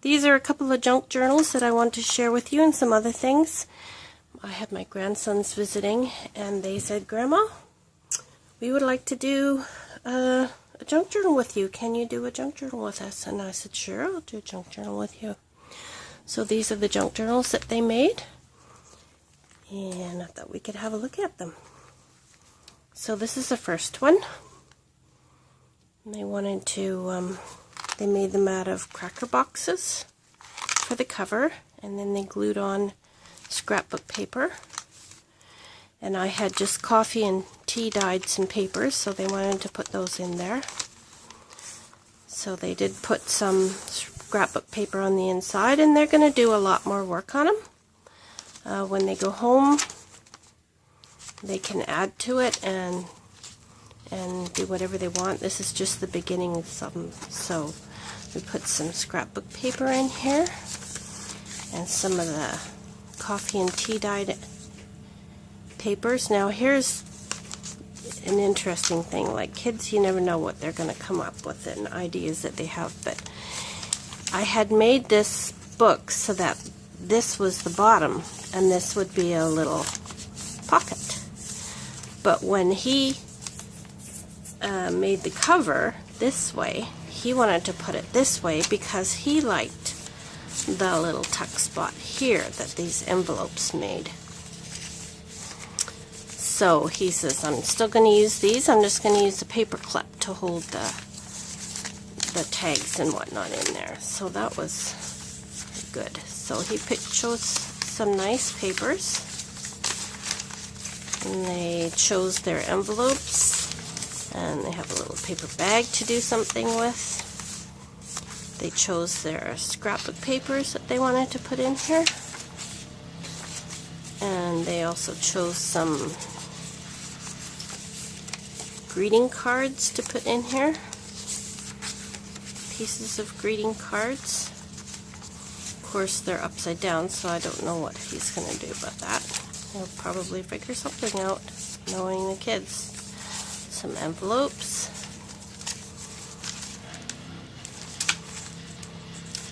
These are a couple of junk journals that I want to share with you and some other things. I had my grandsons visiting and they said, "Grandma, we would like to do a junk journal with you. Can you do a junk journal with us?" And I said, "Sure, I'll do a junk journal with you." So these are the junk journals that they made, and I thought we could have a look at them. So this is the first one. They wanted to, they made them out of cracker boxes for the cover, and then they glued on scrapbook paper. And I had just coffee and tea dyed some papers, so they wanted to put those in there. So they did put some scrapbook paper on the inside, and they're going to do a lot more work on them. When they go home, they can add to it and do whatever they want. This is just the beginning of some. So we put some scrapbook paper in here and some of the coffee and tea dyed papers. Now here's an interesting thing. Like kids, you never know what they're going to come up with and ideas that they have. But I had made this book so that this was the bottom and this would be a little pocket. But when he made the cover this way, he wanted to put it this way because he liked the little tuck spot here that these envelopes made. So he says, "I'm still going to use these. I'm just going to use the paper clip to hold the tags and whatnot in there." So that was good. So he chose some nice papers, and they chose their envelopes, and they have a little paper bag to do something with. They chose their scrapbook papers that they wanted to put in here, and they also chose some greeting cards to put in here, pieces of greeting cards. Of course they're upside down, so I don't know what he's going to do about that. He'll probably figure something out, knowing the kids. Some envelopes,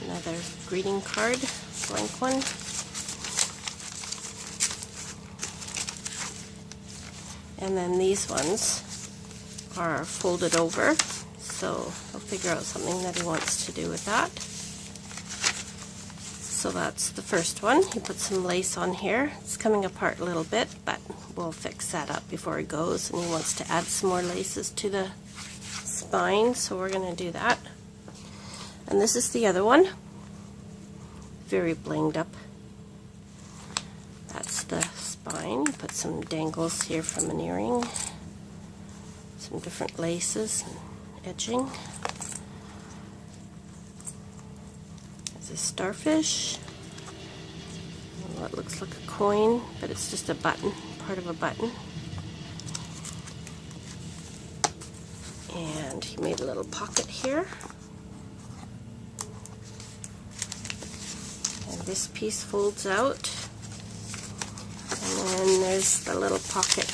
another greeting card, blank one, and then these ones are folded over, so he'll figure out something that he wants to do with that. So that's the first one. He put some lace on here. It's coming apart a little bit, but we'll fix that up before he goes, and he wants to add some more laces to the spine, so we're going to do that. And this is the other one. Very blinged up. That's the spine. Put some dangles here from an earring. Some different laces and edging. There's a starfish. What looks like a coin, but it's just a button, part of a button. And he made a little pocket here. And this piece folds out. And then there's the little pocket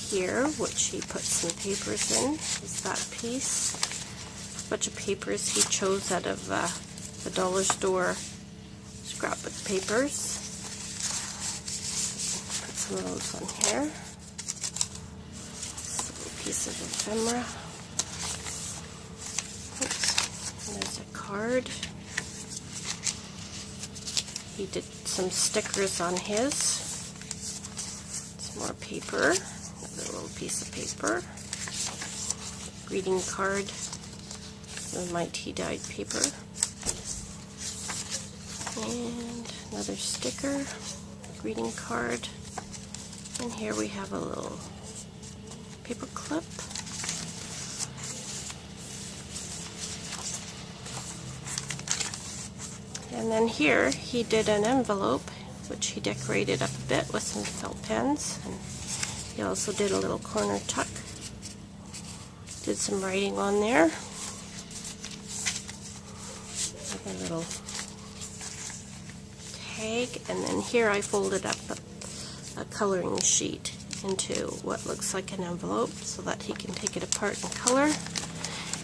here, which he put some papers in. Is that piece. A bunch of papers he chose out of the dollar store scrapbook papers. Put some of those on here. This little piece of ephemera. Oops. And there's a card. He did some stickers on his. Some more paper. Another little piece of paper. Greeting card with my tea-dyed paper. And another sticker, greeting card, and here we have a little paper clip. And then here he did an envelope, which he decorated up a bit with some felt pens, and he also did a little corner tuck. Did some writing on there. Like a little tag, and then here I folded up a coloring sheet into what looks like an envelope so that he can take it apart and color.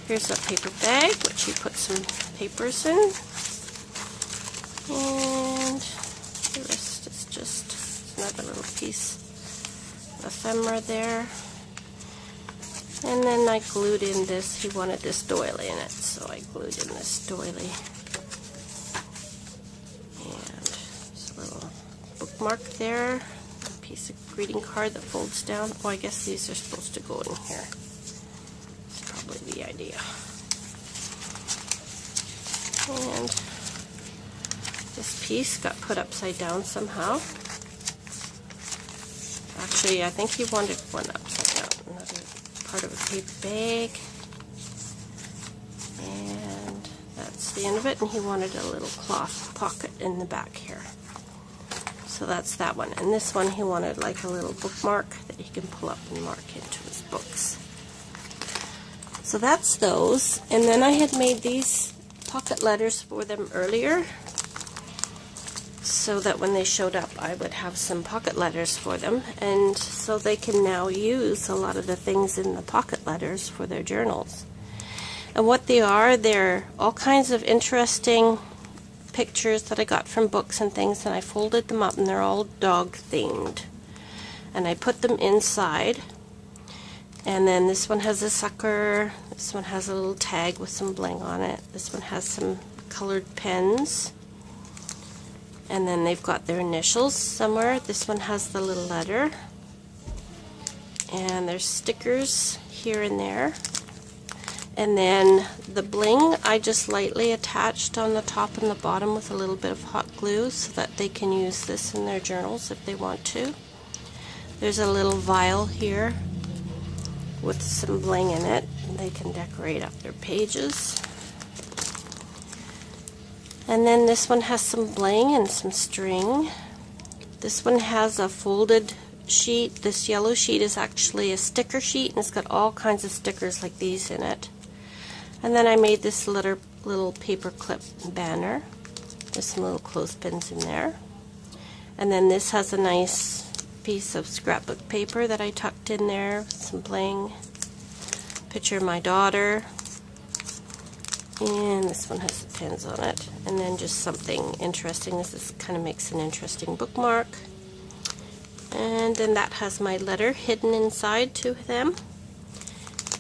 Here's a paper bag, which he put some papers in. And the rest is just another little piece of ephemera there. And then I glued in this, he wanted this doily in it, so I glued in this doily. And there's a little bookmark there, a piece of greeting card that folds down. Oh, I guess these are supposed to go in here. That's probably the idea. And this piece got put upside down somehow. Actually, I think he wanted one upside down, another part of a paper bag. And that's the end of it, and he wanted a little cloth pocket in the back here. So that's that one. And this one he wanted like a little bookmark that he can pull up and mark into his books. So that's those. And then I had made these pocket letters for them earlier, so that when they showed up I would have some pocket letters for them, and so they can now use a lot of the things in the pocket letters for their journals. And what they are, they're all kinds of interesting pictures that I got from books and things, and I folded them up, and they're all dog themed. And I put them inside, and then this one has a sucker, this one has a little tag with some bling on it, this one has some colored pens, and then they've got their initials somewhere. This one has the little letter, and there's stickers here and there. And then the bling I just lightly attached on the top and the bottom with a little bit of hot glue so that they can use this in their journals if they want to. There's a little vial here with some bling in it. They can decorate up their pages. And then this one has some bling and some string. This one has a folded sheet. This yellow sheet is actually a sticker sheet, and it's got all kinds of stickers like these in it. And then I made this little paper clip banner. There's some little clothespins in there. And then this has a nice piece of scrapbook paper that I tucked in there with some bling. Picture of my daughter. And this one has the pins on it. And then just something interesting. This kind of makes an interesting bookmark. And then that has my letter hidden inside to them.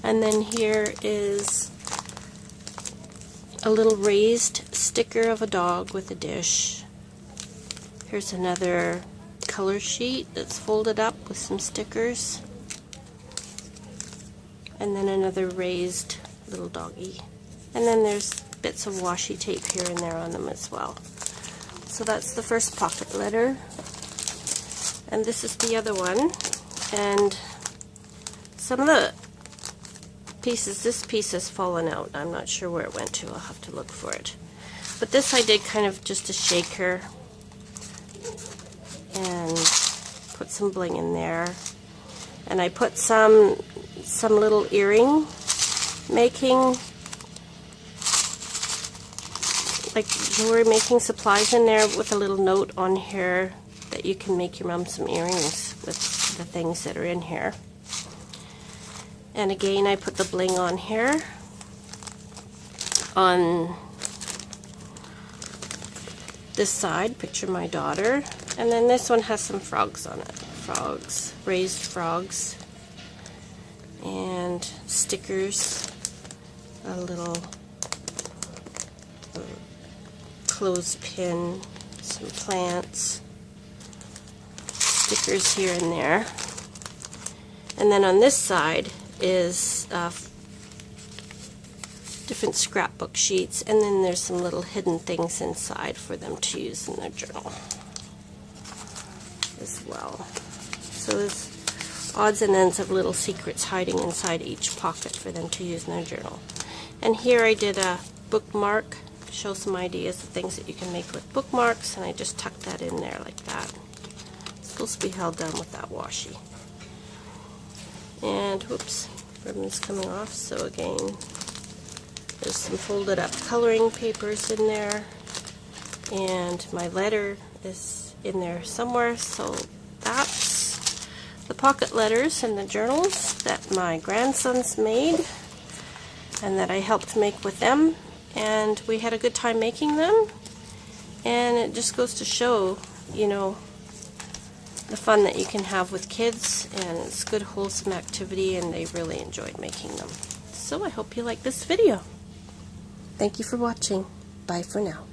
And then here is a little raised sticker of a dog with a dish. Here's another color sheet that's folded up with some stickers. And then another raised little doggy. And then there's bits of washi tape here and there on them as well. So that's the first pocket letter. And this is the other one. And some of the pieces, this piece has fallen out. I'm not sure where it went to. I'll have to look for it. But this I did kind of just a shaker and put some bling in there. And I put some little earring making, like jewelry making supplies in there with a little note on here that you can make your mom some earrings with the things that are in here. And again, I put the bling on here on this side, picture my daughter. And then this one has some frogs on it. Frogs, raised frogs, and stickers, a little clothespin, some plants, stickers here and there. And then on this side is different scrapbook sheets, and then there's some little hidden things inside for them to use in their journal as well. So there's odds and ends of little secrets hiding inside each pocket for them to use in their journal. And here I did a bookmark, show some ideas of things that you can make with bookmarks, and I just tucked that in there like that. It's supposed to be held down with that washi. And whoops, ribbon's coming off, so again, there's some folded up coloring papers in there, and my letter is in there somewhere. So that's the pocket letters and the journals that my grandsons made and that I helped make with them, and we had a good time making them. And it just goes to show, you know, the fun that you can have with kids, and it's good wholesome activity, and they really enjoyed making them. So I hope you like this video. Thank you for watching. Bye for now.